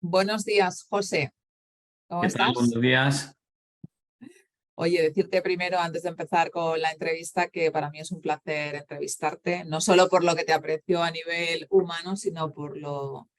Buenos días, José. ¿Cómo ¿Qué tal? estás? Buenos días. Oye, decirte primero, antes de empezar con la entrevista, que para mí es un placer entrevistarte, no solo por lo que te aprecio a nivel humano, sino por lo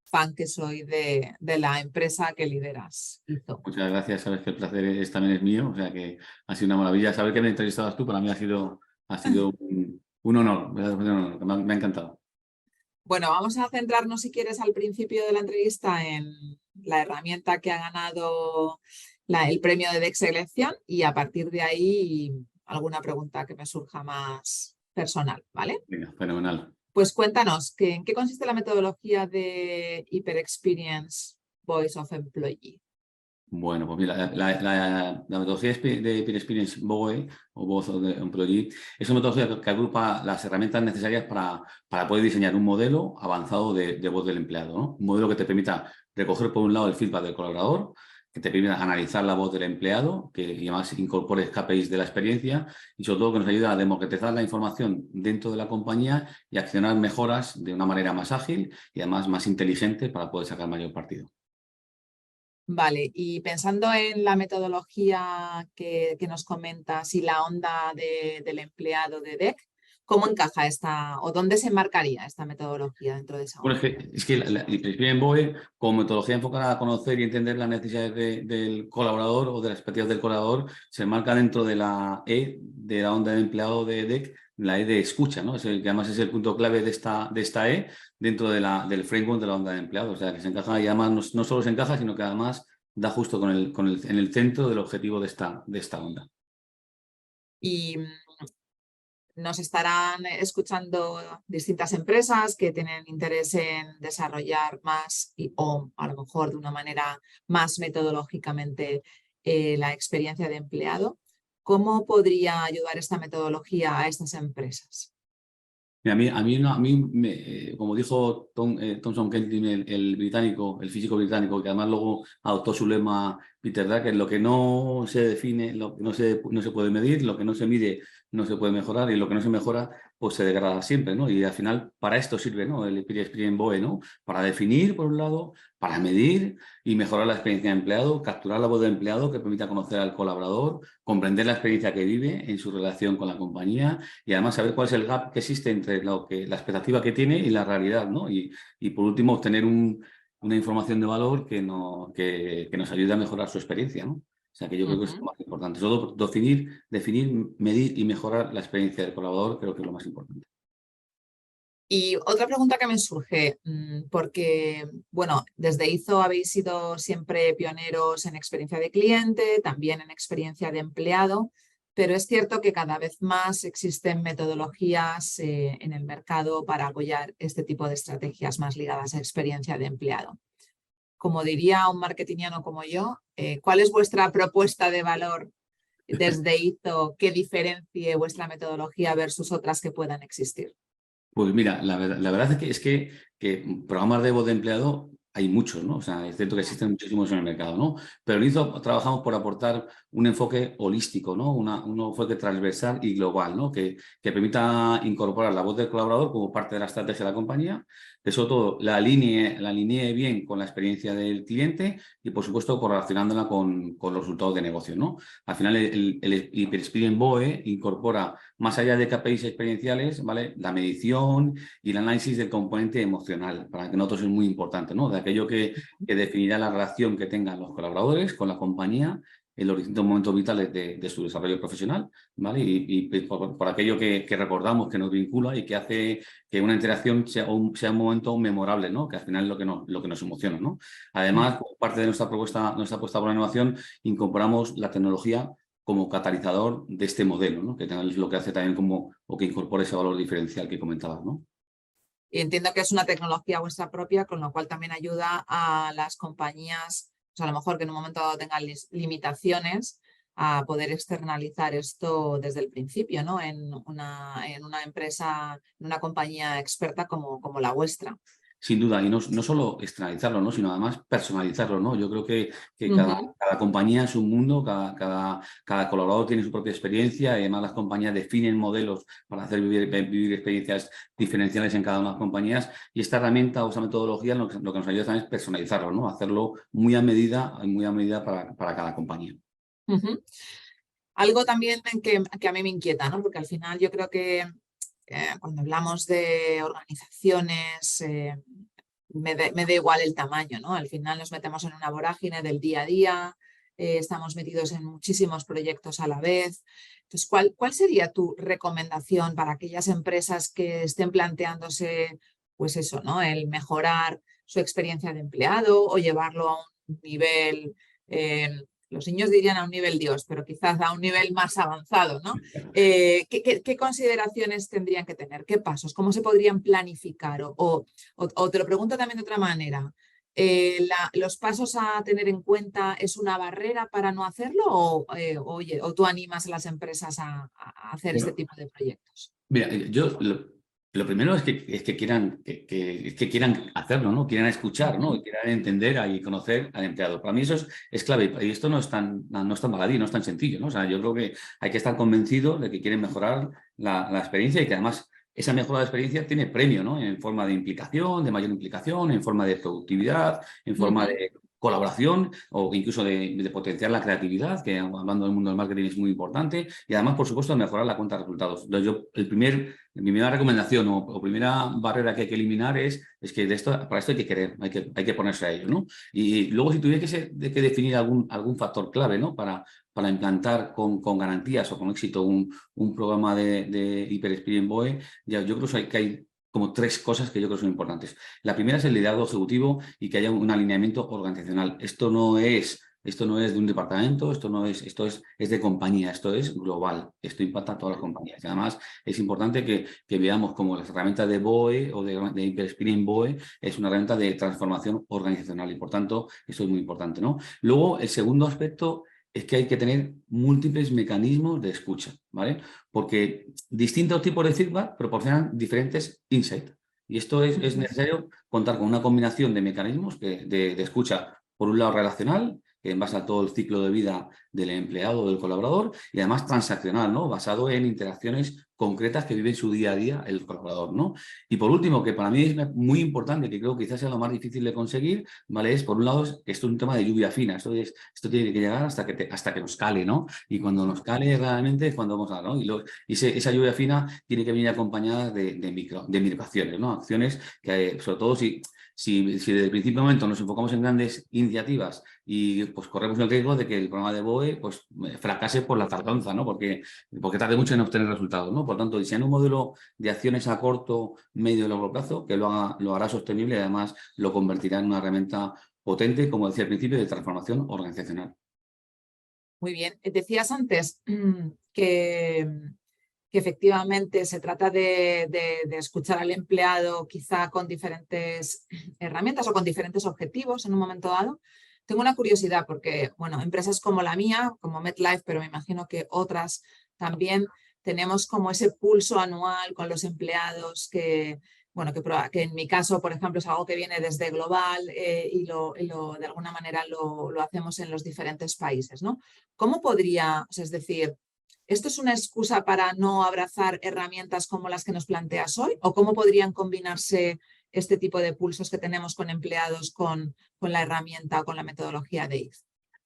fan que soy de la empresa que lideras, Izo. Muchas gracias. Sabes que el placer también es mío. O sea que ha sido una maravilla. Saber que me entrevistabas tú para mí ha sido un honor. ¿Verdad? Un honor. Me ha encantado. Bueno, vamos a centrarnos, si quieres, al principio de la entrevista en la herramienta que ha ganado el premio de Dexelección y a partir de ahí alguna pregunta que me surja más personal, ¿vale? Venga, fenomenal. Pues cuéntanos, ¿en qué consiste la metodología de Hyper Experience Voice of Employee? Bueno, pues mira, la metodología de Peer Experience BOE o Voz de Employee es una metodología que agrupa las herramientas necesarias para poder diseñar un modelo avanzado de voz del empleado, ¿no? Un modelo que te permita recoger, por un lado, el feedback del colaborador, que te permita analizar la voz del empleado, que además incorpore KPIs de la experiencia y sobre todo que nos ayuda a democratizar la información dentro de la compañía y accionar mejoras de una manera más ágil y además más inteligente para poder sacar mayor partido. Vale, y pensando en la metodología que nos comentas y la onda del empleado de DEC, ¿cómo encaja esta o dónde se marcaría esta metodología dentro de esa Bueno, onda? es que el Experience BOE, como metodología enfocada a conocer y entender las necesidades del colaborador o de las expectativas del colaborador, se marca dentro de la E de la onda de empleado de DEC, la E de escucha, ¿no? Que además es el punto clave de esta E dentro del framework de la onda de empleado. O sea, que se encaja y además no solo se encaja, sino que además da justo en el centro del objetivo de esta onda. Y nos estarán escuchando distintas empresas que tienen interés en desarrollar más o a lo mejor de una manera más metodológicamente la experiencia de empleado. ¿Cómo podría ayudar esta metodología a estas empresas? Mira, como dijo Thomson Keating, el británico, el físico británico, que además luego adoptó su lema Peter Drucker, lo que no se define, lo que no se puede medir, lo que no se mide no se puede mejorar y lo que no se mejora pues se degrada siempre, ¿no? Y al final para esto sirve, ¿no? El Peer Experience BOE, ¿no? Para definir, por un lado, para medir y mejorar la experiencia de empleado, capturar la voz del empleado que permita conocer al colaborador, comprender la experiencia que vive en su relación con la compañía y además saber cuál es el gap que existe entre la expectativa que tiene y la realidad, ¿no? Y por último, obtener una información de valor que nos ayude a mejorar su experiencia, ¿no? O sea, que yo creo que es lo más importante. Todo definir, medir y mejorar la experiencia del colaborador creo que es lo más importante. Y otra pregunta que me surge, porque, bueno, desde IZO habéis sido siempre pioneros en experiencia de cliente, también en experiencia de empleado, pero es cierto que cada vez más existen metodologías en el mercado para apoyar este tipo de estrategias más ligadas a experiencia de empleado. Como diría un marketingiano como yo, ¿cuál es vuestra propuesta de valor desde IZO que diferencie vuestra metodología versus otras que puedan existir? Pues mira, la verdad es que programas de voz de empleado hay muchos, ¿no? O sea, es cierto que existen muchísimos en el mercado, ¿no? Pero en IZO trabajamos por aportar un enfoque holístico, ¿no? Un enfoque transversal y global, ¿no? Que permita incorporar la voz del colaborador como parte de la estrategia de la compañía, que sobre todo la alinee bien con la experiencia del cliente y, por supuesto, correlacionándola con los resultados de negocio, ¿no? Al final, el Hyper Experience BOE incorpora, más allá de KPIs experienciales, ¿vale? La medición y el análisis del componente emocional, para que nosotros es muy importante, ¿no? De aquello que definirá la relación que tengan los colaboradores con la compañía en los distintos momentos vitales de su desarrollo profesional, ¿vale? Y por aquello que recordamos, que nos vincula y que hace que una interacción sea un momento memorable, ¿no? Que al final es lo que nos emociona, ¿no? Además, como parte de nuestra apuesta por la innovación, incorporamos la tecnología como catalizador de este modelo, ¿no? Que es lo que hace también o que incorpore ese valor diferencial que comentabas, ¿no? Y entiendo que es una tecnología vuestra propia, con lo cual también ayuda a las compañías, pues a lo mejor que en un momento dado tengan limitaciones, a poder externalizar esto desde el principio, ¿no? En una empresa, en una compañía experta como la vuestra. sin duda, y no solo externalizarlo, ¿no? Sino además personalizarlo, ¿no? Yo creo que Ujú, cada compañía es un mundo, cada colaborador tiene su propia experiencia y además las compañías definen modelos para hacer vivir experiencias diferenciales en cada una de las compañías y esta herramienta o esta metodología lo que nos ayuda también es personalizarlo, ¿no? Hacerlo muy a medida para cada compañía. ujú. Algo también que a mí me inquieta, ¿no? Porque al final yo creo que cuando hablamos de organizaciones, me da igual el tamaño, ¿no? Al final nos metemos en una vorágine del día a día, estamos metidos en muchísimos proyectos a la vez. Entonces, ¿cuál sería tu recomendación para aquellas empresas que estén planteándose, pues eso, ¿no? El mejorar su experiencia de empleado o llevarlo a un nivel, eh, los niños dirían a un nivel Dios, pero quizás a un nivel más avanzado, ¿no? ¿Qué consideraciones tendrían que tener? ¿Qué pasos? ¿Cómo se podrían planificar? O te lo pregunto también de otra manera. ¿Los pasos a tener en cuenta es una barrera para no hacerlo? Oye, o tú animas a las empresas a hacer este Bueno, tipo de proyectos? mira, lo primero es que quieran, es que quieran hacerlo, ¿no? Quieran escuchar, ¿no? Y Ujú. quieran entender y conocer al empleado. Para mí eso es clave y esto no es tan baladí, no es tan sencillo, ¿no? O sea, yo creo que hay que estar convencido de que quieren mejorar la experiencia y que además esa mejora de experiencia tiene premio, ¿no? En forma de implicación, de mayor implicación, en forma de productividad, en forma Ujú. de colaboración o incluso de potenciar la creatividad, que hablando del mundo del marketing es muy importante, y además, por supuesto, mejorar la cuenta de resultados. Entonces, mi primera recomendación o primera barrera que hay que eliminar es que para esto hay que querer, hay que ponerse a ello, ¿no? Y luego, si tuviera que definir algún factor clave, ¿no? Para implantar con garantías o con éxito un programa de Hyper Experience BOE, yo creo que hay como tres cosas que yo creo que son importantes. La primera es el liderazgo ejecutivo y que haya un alineamiento organizacional. Esto no es de un departamento, es de compañía, esto es global, esto impacta a todas las compañías. Y además es importante que veamos como las herramientas de BOE o de Hyper Experience BOE es una herramienta de transformación organizacional y por tanto esto es muy importante, ¿no? Luego, el segundo aspecto es que hay que tener múltiples mecanismos de escucha, ¿vale? Porque distintos tipos de feedback proporcionan diferentes insights. Y esto es Ujú. necesario contar con una combinación de mecanismos de escucha, por un lado relacional, que en base a todo el ciclo de vida del empleado o del colaborador, y además transaccional, ¿no? Basado en interacciones concretas que vive en su día a día el colaborador, ¿no? Y por último, que para mí es muy importante, que creo que quizás sea lo más difícil de conseguir, ¿vale? Es por un lado, esto es un tema de lluvia fina, esto tiene que llegar hasta que nos cale, ¿no? Y cuando nos cale realmente es cuando vamos a, ¿no? Y esa lluvia fina tiene que venir acompañada de microacciones, ¿no? Acciones que, sobre todo si desde el principio de momento nos enfocamos en grandes iniciativas y pues corremos el riesgo de que el programa de BOE pues fracase por la tardanza, ¿no? Porque tarde mucho en obtener resultados, ¿no? Por tanto, diseñar un modelo de acciones a corto, medio y largo plazo que lo hará sostenible y además lo convertirá en una herramienta potente, como decía al principio, de transformación organizacional. Muy bien. Decías antes que, que efectivamente se trata de escuchar al empleado quizá con diferentes herramientas o con diferentes objetivos en un momento dado. Tengo una curiosidad porque, bueno, empresas como la mía, como MetLife, pero me imagino que otras también tenemos como ese pulso anual con los empleados que, bueno, que en mi caso, por ejemplo, es algo que viene desde Global de alguna manera lo hacemos en los diferentes países, ¿no? ¿Cómo podría, o sea, es decir, esto es una excusa para no abrazar herramientas como las que nos planteas hoy? ¿O cómo podrían combinarse este tipo de pulsos que tenemos con empleados con la herramienta o con la metodología de IF?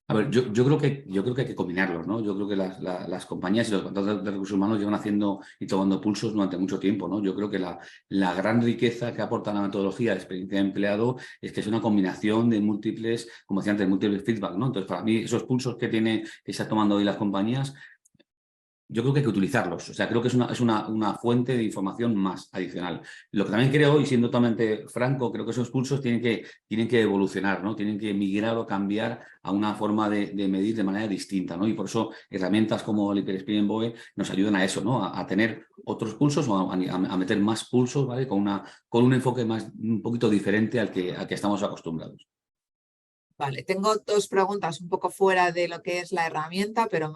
A ver, yo creo que hay que combinarlos, ¿no? Yo creo que las compañías y los contratos de recursos humanos llevan haciendo y tomando pulsos durante mucho tiempo, ¿no? Yo creo que la gran riqueza que aporta la metodología de experiencia de empleado es que es una combinación de múltiples, como decía antes, múltiples feedback, ¿no? Entonces, para mí, esos pulsos que están tomando hoy las compañías yo creo que hay que utilizarlos. O sea, creo que es una fuente de información más adicional. Lo que también creo, y siendo totalmente franco, creo que esos pulsos tienen que evolucionar, ¿no? Tienen que migrar o cambiar a una forma de medir de manera distinta, ¿no? Y por eso herramientas como el Hyper Experience BOE nos ayudan a eso, ¿no? A tener otros pulsos o a meter más pulsos, ¿vale? Con un enfoque un poquito diferente al que estamos acostumbrados. Vale, tengo dos preguntas un poco fuera de lo que es la herramienta, pero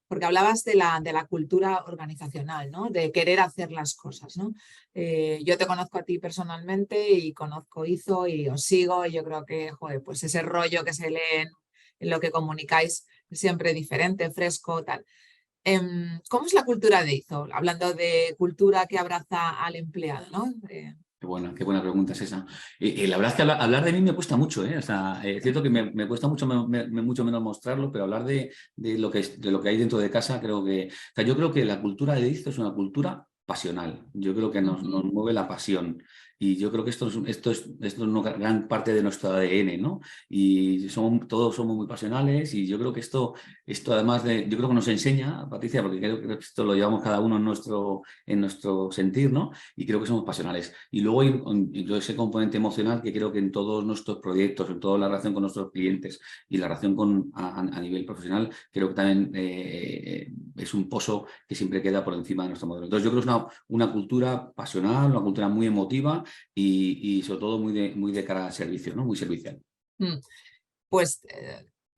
porque hablabas de la cultura organizacional, ¿no? De querer hacer las cosas, ¿no? Yo te conozco a ti personalmente y conozco IZO y os sigo y yo creo que, joder, pues ese rollo que se lee en lo que comunicáis es siempre diferente, fresco, tal. ¿Cómo es la cultura de IZO? Hablando de cultura que abraza al empleado, ¿no? Qué buena pregunta es esa. La verdad es que hablar de mí me cuesta mucho, ¿eh? O sea, es cierto que me cuesta mucho, mucho menos mostrarlo, pero hablar de lo que de lo que hay dentro de casa, creo que. O sea, yo creo que la cultura de IZO es una cultura pasional. Yo creo que nos mueve la pasión. Y yo creo que esto es una gran parte de nuestro ADN, ¿no? Y todos somos muy pasionales y yo creo que esto además yo creo que nos enseña, Patricia, porque creo que esto lo llevamos cada uno en nuestro sentir, ¿no? Y creo que somos pasionales. Y luego hay ese componente emocional que creo que en todos nuestros proyectos, en toda la relación con nuestros clientes y la relación a nivel profesional, creo que también es un pozo que siempre queda por encima de nuestro modelo. Entonces yo creo que es una cultura pasional, una cultura muy emotiva y sobre todo muy de cara al servicio, ¿no? Muy servicial. Pues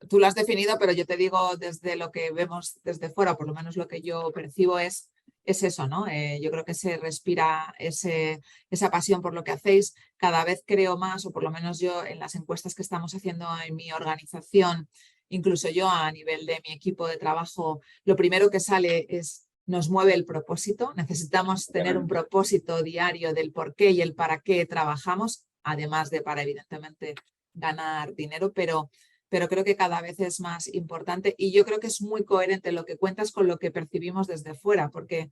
tú lo has definido, pero yo te digo desde lo que vemos desde fuera, por lo menos lo que yo percibo es eso, ¿no? Yo creo que se respira esa pasión por lo que hacéis. Cada vez creo más, o por lo menos yo en las encuestas que estamos haciendo en mi organización, incluso yo a nivel de mi equipo de trabajo, lo primero que sale es nos mueve el propósito. Necesitamos tener un propósito diario del por qué y el para qué trabajamos, además de para, evidentemente, ganar dinero, pero creo que cada vez es más importante y yo creo que es muy coherente lo que cuentas con lo que percibimos desde fuera, porque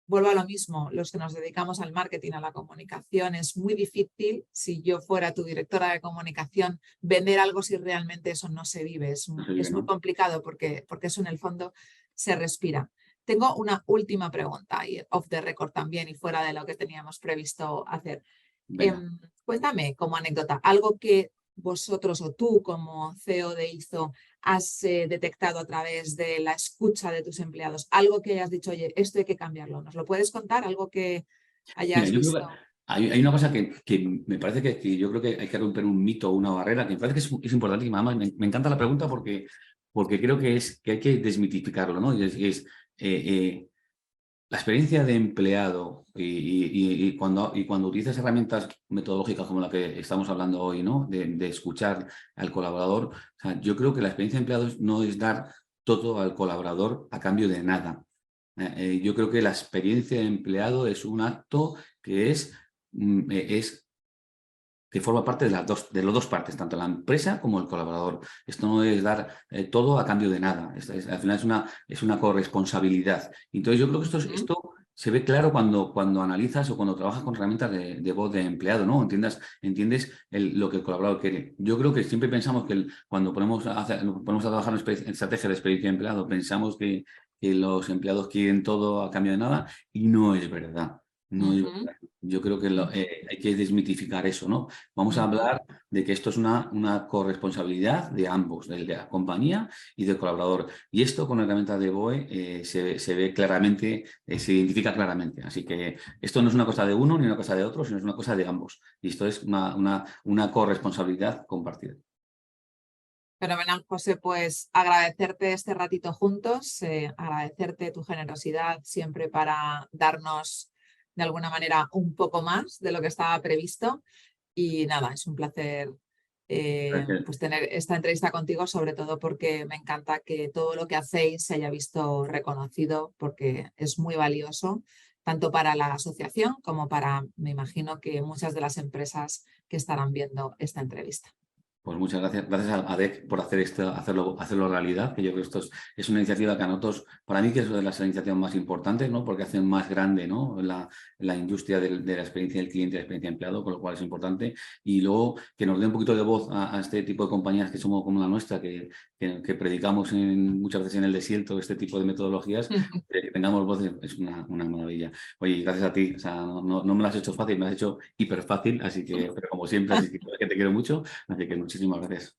vuelvo a lo mismo, los que nos dedicamos al marketing, a la comunicación, es muy difícil, si yo fuera tu directora de comunicación, vender algo si realmente eso no se vive. Es muy complicado porque eso en el fondo se respira. Tengo una última pregunta, y off the record también y fuera de lo que teníamos previsto hacer. Cuéntame como anécdota, algo que vosotros o tú como CEO de IZO has detectado a través de la escucha de tus empleados, algo que hayas dicho, oye, esto hay que cambiarlo. ¿Nos lo puedes contar? Algo que Mira, hayas yo creo visto. que hay una cosa que me parece que yo creo que hay que romper un mito o una barrera, que me parece que es importante y además me encanta la pregunta porque creo que hay que desmitificarlo, ¿no? La experiencia de empleado y cuando utilizas herramientas metodológicas como la que estamos hablando hoy, ¿no? De escuchar al colaborador, o sea, yo creo que la experiencia de empleado no es dar todo al colaborador a cambio de nada. Yo creo que la experiencia de empleado es un acto que que forma parte de las dos partes, tanto la empresa como el colaborador. Esto no es dar todo a cambio de nada. Al final es una corresponsabilidad. Entonces yo creo que esto se ve claro cuando analizas o cuando trabajas con herramientas de voz de empleado, ¿no? Entiendes lo que el colaborador quiere. Yo creo que siempre pensamos que cuando nos ponemos a trabajar en estrategia de experiencia de empleado, pensamos que los empleados quieren todo a cambio de nada y no es verdad. No es verdad. Yo creo que hay que desmitificar eso, ¿no? Vamos a hablar de que esto es una corresponsabilidad de ambos, de la compañía y del colaborador. Y esto con herramientas de BOE se ve claramente, se identifica claramente. Así que esto no es una cosa de uno ni una cosa de otro, sino es una cosa de ambos. Y esto es una corresponsabilidad compartida. Fenomenal, José, pues agradecerte este ratito juntos, agradecerte tu generosidad siempre para darnos de alguna manera un poco más de lo que estaba previsto. Y nada, es un placer Gracias. pues tener esta entrevista contigo, sobre todo porque me encanta que todo lo que hacéis se haya visto reconocido, porque es muy valioso, tanto para la asociación como para, me imagino, que muchas de las empresas que estarán viendo esta entrevista. Pues muchas gracias. Gracias a DEC por hacerlo realidad, que yo creo que esto es una iniciativa que a nosotros, para mí, que es una de las iniciativas más importantes, ¿no? Porque hacen más grande, ¿no? la industria de la experiencia del cliente y la experiencia de empleado, con lo cual es importante. Y luego que nos dé un poquito de voz a este tipo de compañías que somos como la nuestra, que predicamos muchas veces en el desierto este tipo de metodologías, que tengamos voz es una maravilla. Oye, gracias a ti. O sea, no me lo has hecho fácil, me lo has hecho hiper fácil, así que, pero como siempre, así que te quiero mucho. Así que muchísimas gracias.